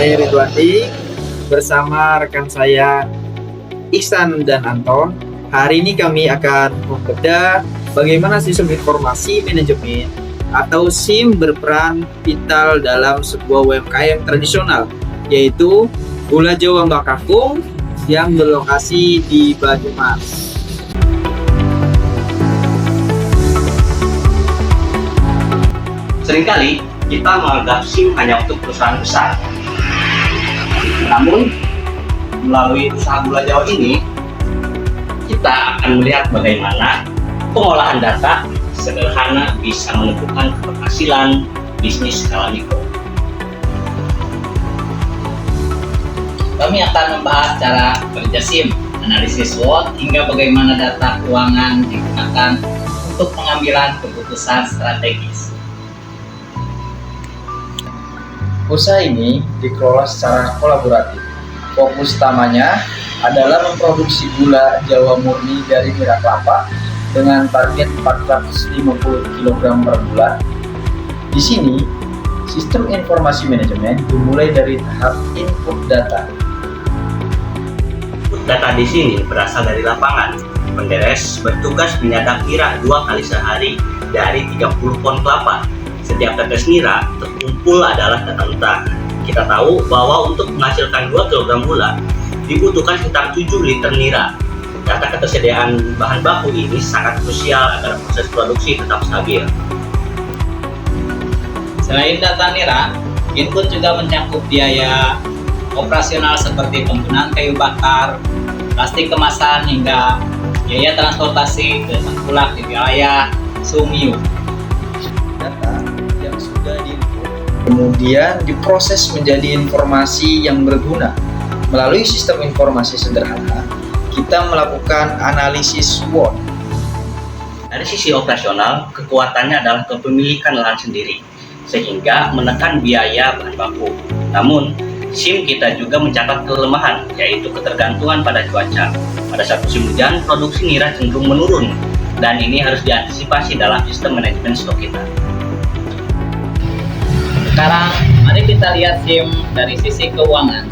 saya Ridwandi bersama rekan saya Iksan dan Anton. Hari ini kami akan membedah bagaimana sistem informasi manajemen atau SIM berperan vital dalam sebuah UMKM tradisional, yaitu Gula Jawa Mbak Kakung yang berlokasi di Banyumas. Seringkali kita menganggap SIM hanya untuk perusahaan besar. Namun, melalui usaha Gula Jawa ini, kita akan melihat bagaimana pengolahan data sederhana bisa menentukan keberhasilan bisnis skala mikro. Kami akan membahas cara kerja SIM, analisis SWOT, hingga bagaimana data keuangan digunakan untuk pengambilan keputusan strategis. Usaha ini dikelola secara kolaboratif. Fokus utamanya adalah memproduksi gula Jawa murni dari nira kelapa dengan target 450 kg per bulan. Di sini, sistem informasi manajemen dimulai dari tahap input data. Data di sini berasal dari lapangan. Penderes bertugas menyadak nira 2 kali sehari dari 30 pon kelapa. Setiap tetes nira terkumpul adalah data mentah. Kita tahu bahwa untuk menghasilkan 2 kg gula dibutuhkan sekitar 7 liter nira. Data ketersediaan bahan baku ini sangat krusial agar proses produksi tetap stabil. Selain data nira, input juga mencakup biaya operasional seperti penggunaan kayu bakar, plastik kemasan, hingga biaya transportasi ke tengkulak di wilayah Sumiu. Data yang sudah diinput kemudian diproses menjadi informasi yang berguna. Melalui sistem informasi sederhana, kita melakukan analisis SWOT. Dari sisi operasional, kekuatannya adalah kepemilikan lahan sendiri, sehingga menekan biaya bahan baku. Namun, SIM kita juga mencatat kelemahan, yaitu ketergantungan pada cuaca. Pada saat musim hujan, produksi nira cenderung menurun, dan ini harus diantisipasi dalam sistem manajemen stok kita. Sekarang, mari kita lihat SIM dari sisi keuangan.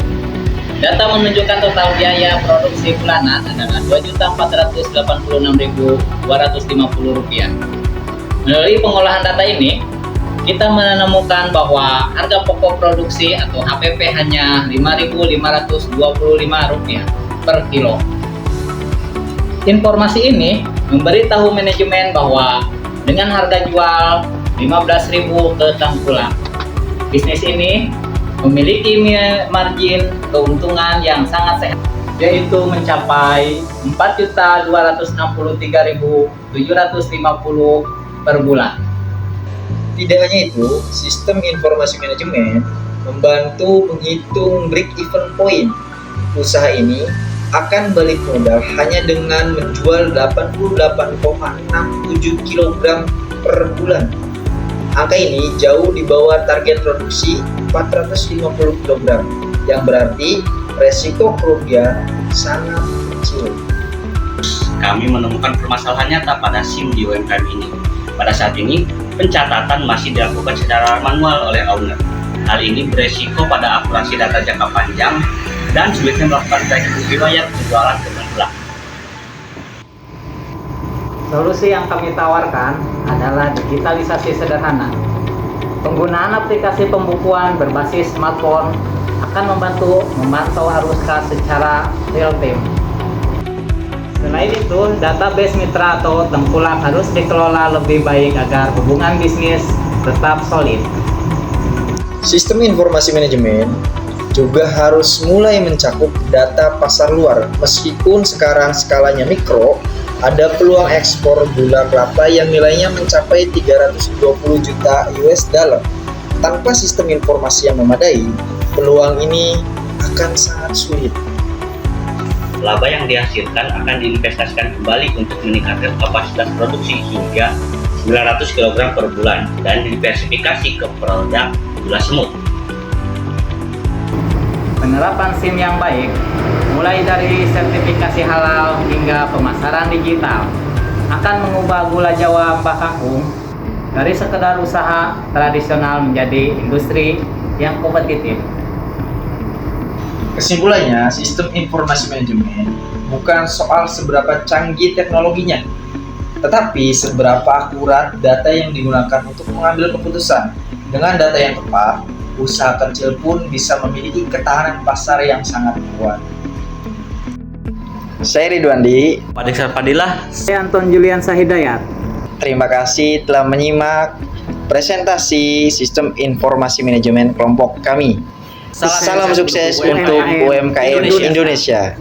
Data menunjukkan total biaya produksi bulanan adalah Rp2.486.250. Melalui pengolahan data ini, kita menemukan bahwa harga pokok produksi atau HPP hanya Rp5.525 per kilo. Informasi ini memberitahu manajemen bahwa dengan harga jual Rp15.000 ke tengkulak, bisnis ini memiliki margin keuntungan yang sangat sehat, yaitu mencapai Rp4.263.750 per bulan. Tidak hanya itu, sistem informasi manajemen membantu menghitung break-even point. Usaha ini akan balik modal hanya dengan menjual 88,67 kg per bulan. Angka ini jauh di bawah target produksi 450 kg, yang berarti resiko kerugian sangat kecil. Kami menemukan permasalahan nyata pada SIM di UMKM ini. Pada saat ini, pencatatan masih dilakukan secara manual oleh owner. Hal ini beresiko pada akurasi data jangka panjang dan sulitnya melakukan tracking riwayat penjualan ke tengkulak. Solusi yang kami tawarkan adalah digitalisasi sederhana. Penggunaan aplikasi pembukuan berbasis smartphone akan membantu memantau arus kas secara real time. Selain itu, database mitra atau tengkulak harus dikelola lebih baik agar hubungan bisnis tetap solid. Sistem informasi manajemen juga harus mulai mencakup data pasar luar. Meskipun sekarang skalanya mikro, ada peluang ekspor gula kelapa yang nilainya mencapai 320 juta US dollar. Tanpa sistem informasi yang memadai, peluang ini akan sangat sulit. Laba yang dihasilkan akan diinvestasikan kembali untuk meningkatkan kapasitas produksi hingga 900 kg per bulan dan diversifikasi ke produk gula semut. Penerapan SIM yang baik, mulai dari sertifikasi halal hingga pemasaran digital, akan mengubah Gula Jawa Mbak Kakung dari sekedar usaha tradisional menjadi industri yang kompetitif. Kesimpulannya, sistem informasi manajemen bukan soal seberapa canggih teknologinya, tetapi seberapa akurat data yang digunakan untuk mengambil keputusan. Dengan data yang tepat, usaha kecil pun bisa memiliki ketahanan pasar yang sangat kuat. Saya Ridwandi. Padiksa Fadilah. Saya Anton Julian Sahidayat. Terima kasih telah menyimak presentasi sistem informasi manajemen kelompok kami. Salam sukses untuk UMKM Indonesia.